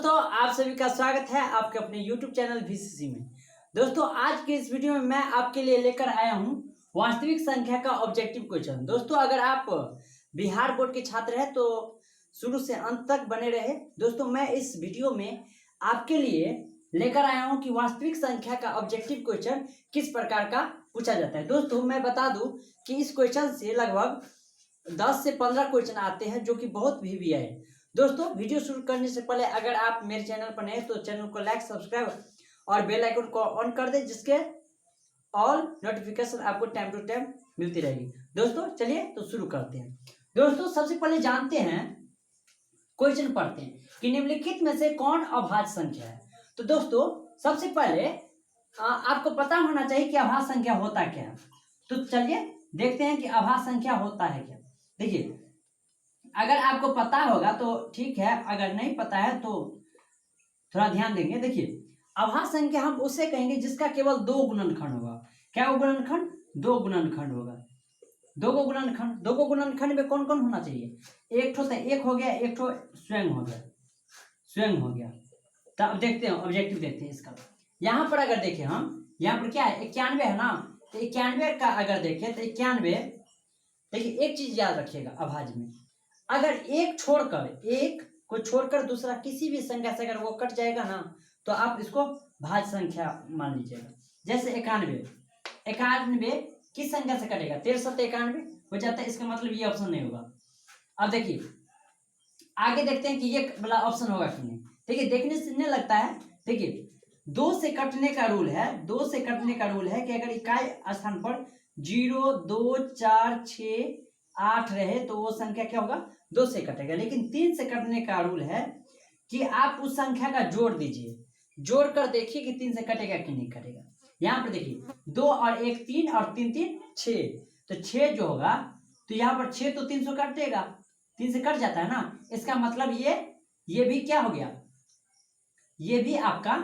दोस्तों आप सभी का स्वागत है आपके अपने YouTube चैनल VCC में। दोस्तों आज के इस वीडियो में मैं आपके लिए लेकर आया हूं वास्तविक संख्या का ऑब्जेक्टिव क्वेश्चन। दोस्तों अगर आप बिहार बोर्ड के छात्र हैं तो शुरू से अंत तक बने रहे। दोस्तों मैं इस वीडियो में आपके लिए लेकर आया हूं कि वास्तविक संख्या का ऑब्जेक्टिव क्वेश्चन किस प्रकार का पूछा जाता है। दोस्तों मैं बता दूं कि इस क्वेश्चन से लगभग 10 से 15 क्वेश्चन आते हैं जो कि बहुत भी है। दोस्तों वीडियो शुरू करने से पहले अगर आप मेरे चैनल पर नए तो चैनल को लाइक सब्सक्राइब और बेल आइकन को ऑन कर दें, जिसके ऑल नोटिफिकेशन आपको टाइम टू टाइम मिलती रहेगी। दोस्तों चलिए तो शुरू करते हैं। दोस्तों सबसे पहले जानते हैं, क्वेश्चन पढ़ते हैं कि निम्नलिखित में से कौन अभाज्य संख्या है। तो दोस्तों सबसे पहले आपको पता होना चाहिए कि अभाज्य संख्या होता क्या है। तो चलिए देखते हैं कि अभाज्य संख्या होता है क्या। देखिए अगर आपको पता होगा तो ठीक है, अगर नहीं पता है तो थोड़ा ध्यान देंगे। देखिए अभाज्य संख्या हम उसे कहेंगे जिसका केवल दो गुणनखंड होगा। क्या गुणनखंड? दो गुणनखंड होगा। दो को गुणनखंड में कौन कौन होना चाहिए? एक ठो तो एक हो गया, एक ठो स्वयं हो गया। तो अब देखते हैं ऑब्जेक्टिव, देखते हैं इसका। यहाँ पर अगर देखें हम, यहाँ पर क्या है 91 है ना, तो 91 का अगर देखें तो 91, देखिए एक चीज याद रखिएगा अभाज्य में, अगर एक को छोड़कर दूसरा किसी भी संख्या से अगर वो कट जाएगा ना तो आप इसको भाज्य संख्या मान लीजिएगा। जैसे 91 किस संख्या से कटेगा? 1391 हो जाता है। इसका मतलब ये ऑप्शन नहीं होगा। अब देखिए आगे देखते हैं कि ये वाला ऑप्शन होगा कि नहीं। देखिए देखने से नहीं लगता है। देखिए 2 से कटने का रूल है कि अगर इकाई स्थान पर 0 2 4 6 8 रहे तो वो संख्या क्या होगा? 2 से कटेगा। लेकिन 3 से कटने का रूल है कि आप उस संख्या का जोड़ दीजिए, जोड़ कर देखिए कि 3 से कटेगा कि नहीं कटेगा। यहाँ पर देखिए 2 और 1 3 और 3 3 6, तो 6 जो होगा तो यहाँ पर 6 तो 3 से कटेगा, 3 से कट जाता है ना। इसका मतलब ये भी क्या हो गया? ये भी आपका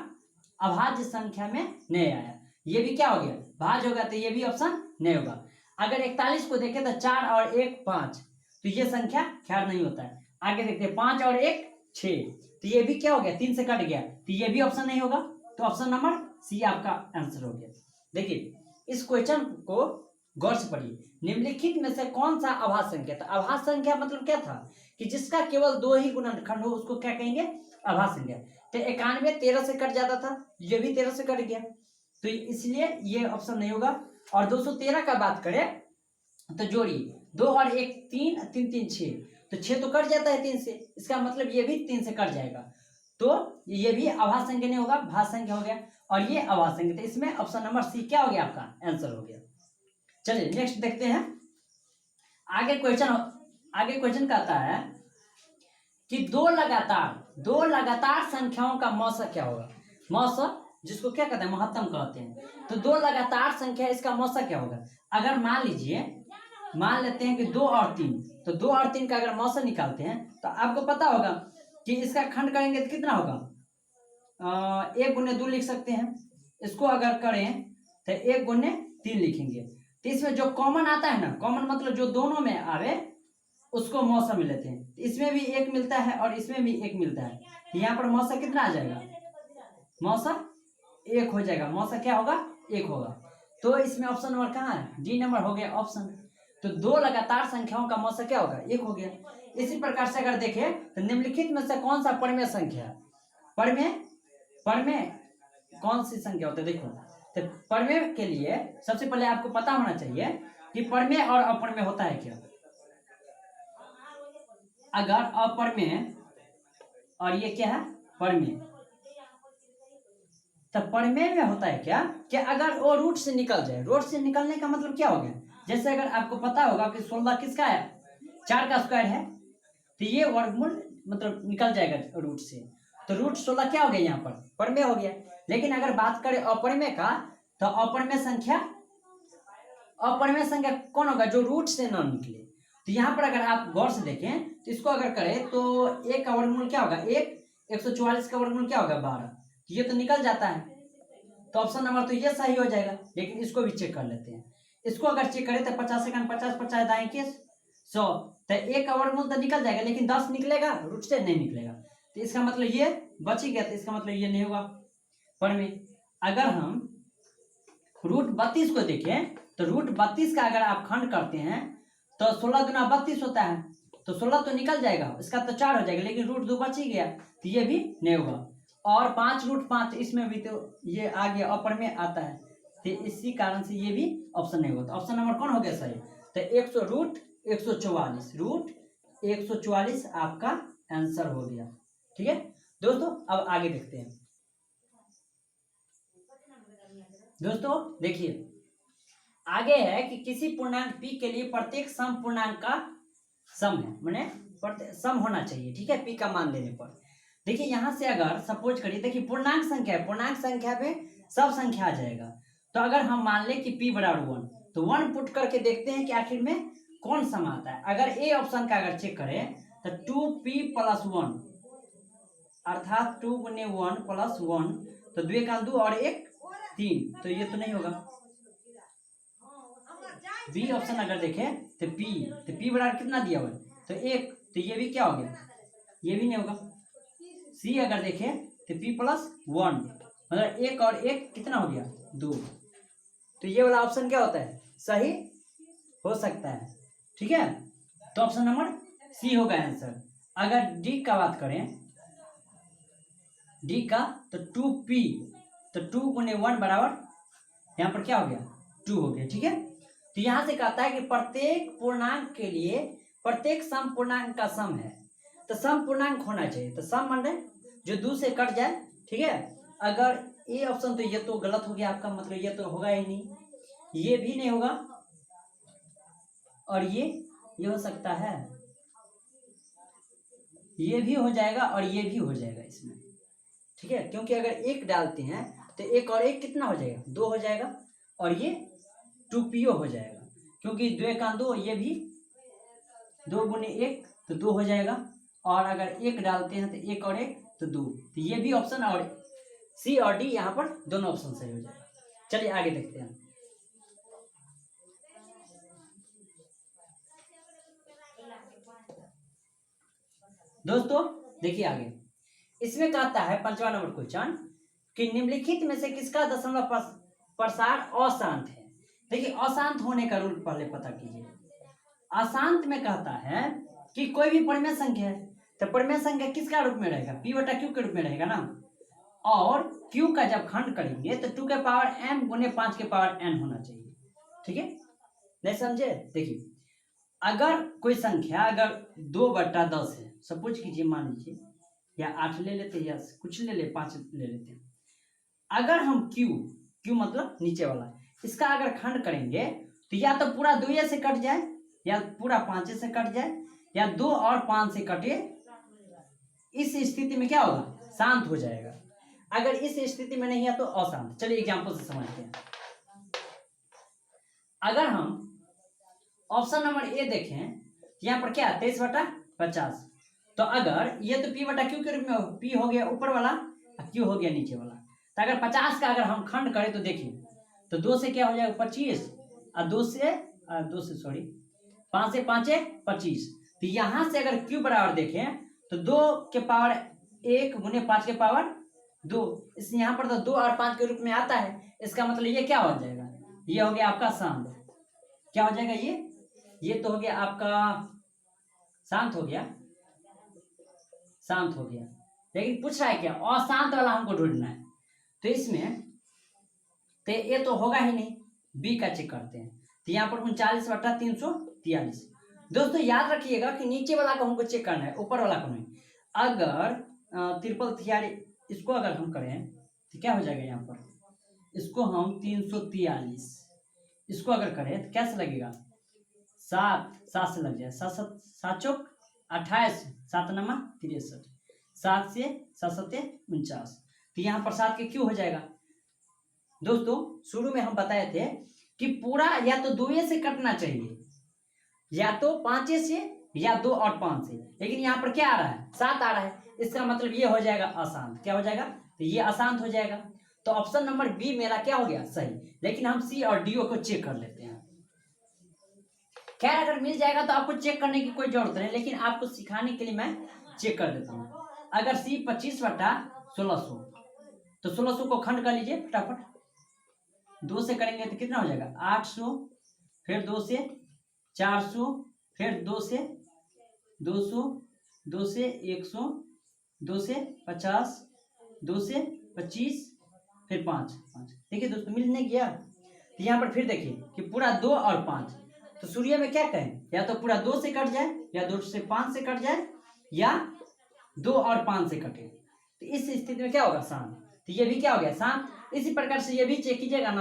अभाज्य संख्या में नहीं आया। ये भी क्या हो गया? भाज्य होगा, तो ये भी ऑप्शन नहीं होगा। अगर 41 को देखें तो 4 और 1 5, तो ये संख्या ख्याल नहीं होता है। आगे देखते हैं 5 और 1 6, तो ये भी क्या हो गया? 3 से कट गया, तो ये भी ऑप्शन नहीं होगा। तो ऑप्शन नंबर सी आपका आंसर हो गया। देखिए इस क्वेश्चन को गौर से पढ़िए। निम्नलिखित में से कौन सा अभाज्य संख्या था? अभाज्य संख्या मतलब क्या था कि जिसका केवल 2 ही गुणनखंड हो उसको क्या कहेंगे? अभाज्य संख्या। तो 91 13 से कट जाता था, ये भी 13 से कट गया, तो इसलिए ये ऑप्शन नहीं होगा। और 213 का बात करें तो जोड़िए 2 और 1 3 3 3 6, तो 6 तो कट जाता है 3 से, इसका मतलब ये भी 3 से कट जाएगा, तो ये भी अभाज्य संख्या नहीं होगा, भाज्य संख्या हो गया। और ये अभाज्य संख्या, तो इसमें ऑप्शन नंबर सी क्या हो गया? आपका आंसर हो गया। चलिए नेक्स्ट देखते हैं। आगे क्वेश्चन कहता है कि दो लगातार संख्याओं का मौसा क्या होगा? मौसा जिसको क्या कहते हैं? महत्तम कहते हैं। तो 2 लगातार संख्या, इसका मौसा क्या होगा? अगर मान लेते हैं कि 2 और 3, तो 2 और 3 का अगर मौसा निकालते हैं तो आपको पता होगा कि इसका खंड करेंगे तो कितना होगा? 1 गुने 2 लिख सकते हैं। इसको अगर करें तो 1 गुने 3 लिखेंगे। तो इसमें जो कॉमन आता है ना, कॉमन मतलब जो दोनों में आवे उसको मौसा में लेते हैं। इसमें भी 1 मिलता है और इसमें भी 1 मिलता है, तो यहाँ पर मौसा कितना आ जाएगा? मौसा 1 हो जाएगा। मौसा क्या होगा? 1 होगा। तो इसमें ऑप्शन नंबर कहाँ है? डी नंबर हो गया ऑप्शन। तो 2 लगातार संख्याओं का मौसा क्या होगा? 1 हो गया। इसी प्रकार से अगर देखें तो निम्नलिखित में से कौन सा परमेय संख्या है? परमेय कौन सी संख्या होता है? देखो तो परमेय के लिए सबसे पहले आपको पता होना चाहिए कि परमेय और अपरमेय होता है क्या। अगर अपरमेय और ये क्या है? परमेय, तो परमेय में होता है क्या कि अगर वो रूट से निकल जाए। रूट से निकलने का मतलब क्या हो गया? जैसे अगर आपको पता होगा कि 16 किसका है? 4 का स्क्वायर है, तो ये वर्गमूल मतलब निकल जाएगा रूट से, तो रूट 16 क्या हो गया? यहाँ पर परमेय हो गया। लेकिन अगर बात करें अपरमेय का, तो अपरमेय संख्या कौन होगा? जो रूट से ना निकले। तो यहाँ पर अगर आप गौर से देखें तो इसको अगर करें तो 1 का वर्गमूल क्या होगा? 1 144 का वर्गमूल क्या होगा? 12, ये तो निकल जाता है। तो ऑप्शन नंबर तो ये सही हो जाएगा। लेकिन इसको भी चेक कर लेते हैं। इसको अगर चेक करें तो 50 सेकंड 50 50 दाएं 100, तो 1 का वर्गमूल तो निकल जाएगा, लेकिन 10 निकलेगा? रूट से नहीं निकलेगा। तो इसका मतलब ये बच ही गया, तो इसका मतलब ये नहीं होगा। पर में अगर हम रूट 32 को देखें तो रूट 32 का अगर आप खंड करते हैं तो 16 गुना 32 होता है, तो 16 तो निकल जाएगा, इसका तो 4 हो जाएगा, लेकिन रूट 2 बच ही गया, तो ये भी नहीं होगा। और 5 रूट 5 इसमें भी तो ये आ गया, अपर में आता है, तो इसी कारण से ये भी ऑप्शन नहीं होता। ऑप्शन नंबर कौन हो गया सही? तो 100 रूट 144 रूट 144 आपका आंसर हो गया। ठीक है दोस्तों, अब आगे देखते हैं। दोस्तों देखिए आगे है कि किसी पूर्णांक p के लिए प्रत्येक सम पूर्णांक का सम है, माने सम होना चाहिए। ठीक है, p का मान देने पर देखिए यहाँ से अगर सपोज करिए, देखिए पूर्णांक संख्या है, पूर्णांक संख्या पे सब संख्या आ जाएगा। तो अगर हम मान ले कि p बराबर 1, तो 1 पुट करके देखते हैं कि आखिर में कौन सम आता है। अगर ए ऑप्शन का अगर चेक करें तो 2p + 1 अर्थात 2 गुने 1 + 1, तो 2 का 2 और 1 3, तो ये तो नहीं होगा। बी ऑप्शन अगर देखें तो p बराबर कितना दिया हुआ है, तो 1, तो ये भी क्या हो गया, ये भी नहीं होगा। सी अगर देखें तो p + 1 मतलब 1 और 1 कितना हो गया 2, तो ये वाला ऑप्शन क्या होता है, सही हो सकता है। ठीक है, तो ऑप्शन नंबर सी होगा आंसर। अगर डी का बात करें, डी का तो 2p, तो 2 गुने 1 बराबर यहाँ पर क्या हो गया 2 हो गया। ठीक है, तो यहां से कहता है कि प्रत्येक पूर्णांक के लिए प्रत्येक सम पूर्णांक का सम है, तो सम पूर्णांक होना चाहिए। तो सम माने जो 2 से कट जाए। ठीक है, अगर ए ऑप्शन तो ये तो गलत हो गया आपका, मतलब ये तो होगा ही नहीं, ये भी नहीं होगा, और ये हो सकता है, ये भी हो जाएगा और ये भी हो जाएगा इसमें। ठीक है, क्योंकि अगर 1 डालते हैं तो 1 और 1 कितना हो जाएगा 2 हो जाएगा, और ये 2po हो जाएगा, क्योंकि 2 का 2, ये भी 2 गुने 1 तो 2 हो जाएगा, और अगर 1 डालते हैं तो 1 और 1 तो 2, तो ये भी ऑप्शन और सी और डी यहाँ पर दोनों ऑप्शन सही हो जाएगा। चलिए आगे देखते हैं। दोस्तों देखिए आगे इसमें कहता है 5वां नंबर क्वेश्चन कि निम्नलिखित में से किसका दशमलव प्रसार अशांत है। देखिए अशांत होने का रूल पहले पता कीजिए। अशांत में कहता है कि कोई भी परिमेय संख्या है, तो परिमेय संख्या किसका रूप में रहेगा, p/q के रूप में रहेगा ना, और q का जब खंड करेंगे तो 2 के पावर m गुने 5 के पावर n होना चाहिए। ठीक है, नहीं समझे? देखिए अगर कोई संख्या अगर 2/10 है, सपोज कीजिए, मान लीजिए, या 8 ले लेते हैं या कुछ ले ले 5 ले लेते हैं। अगर हम q मतलब नीचे वाला, इसका अगर खंड करेंगे तो या तो पूरा 2 से कट जाए, या पूरा 5 से कट जाए, या 2 और 5 से कटे। इस स्थिति में क्या होगा, शांत हो जाएगा। अगर इस स्थिति में नहीं है तो अशांत। चलिए एग्जांपल से समझते हैं। अगर हम ऑप्शन नंबर ए देखें, यहाँ पर क्या है 23/50, तो अगर ये तो p/q के रूप में p हो गया ऊपर वाला, q हो गया नीचे वाला, तो अगर 50 का अगर हम खंड करें तो देखिए, तो 2 से क्या हो जाएगा 25, और 2 से सॉरी 5 से 5 25, तो यहाँ से अगर q बराबर देखें तो 2 के पावर 1 गुने 5 के पावर 2, इस यहाँ पर तो 2 और 5 के रूप में आता है। इसका मतलब ये क्या हो जाएगा, ये हो गया आपका शांत। क्या हो जाएगा, ये तो हो गया आपका शांत हो गया, शांत हो गया। लेकिन पूछ रहा है क्या, अशांत वाला हमको ढूंढना है, तो इसमें तो ये तो होगा ही नहीं, बी का चेक करते हैं। तो यहाँ पर 39/343। दोस्तों याद रखिएगा कि नीचे वाला को हमको चेक करना है, ऊपर वाला को नहीं। अगर ट्रिपल थियारी इसको अगर हम करें तो क्या हो जाएगा, यहाँ पर इसको हम 343 इसको अगर करें तो कैसे लगेगा, 7 से लग जाए, 7 चौक 28, 7 नमा 63, 7 से 7 7 49, तो यहाँ पर 7 के क्यों हो जाएगा। दोस्तों शुरू में हम बताए थे कि पूरा या तो 2 से कटना चाहिए, या तो 5 से, या 2 और 5 से, लेकिन यहाँ पर क्या आ रहा है 7 आ रहा है। इसका मतलब ये हो जाएगा अशांत। क्या हो जाएगा, तो ये अशांत हो जाएगा। तो ऑप्शन नंबर बी मेरा क्या हो गया सही, लेकिन हम सी और डी को चेक कर लेते हैं। खैर अगर मिल जाएगा तो आपको चेक करने की कोई जरूरत नहीं, लेकिन आपको सिखाने के लिए मैं चेक कर देता हूँ। अगर सी 25/1600, तो 1600 को खंड कर लीजिए फटाफट। 2 से करेंगे तो कितना हो जाएगा 800, फिर 2 से 400, फिर 2 से 200, 2 से 100, 2 से 50, 2 से 25, फिर 5। देखिए दोस्तों मिल नहीं गया। तो यहाँ पर फिर देखिए कि पूरा 2 और 5, तो सूर्य में क्या कहें, या तो पूरा 2 से कट जाए, या 2 से 5 से कट जाए, या 2 और 5 से कटे। तो इस स्थिति में क्या होगा शांत। तो ये भी क्या हो गया शांत। इसी प्रकार से ये भी चेक कीजिएगा ना।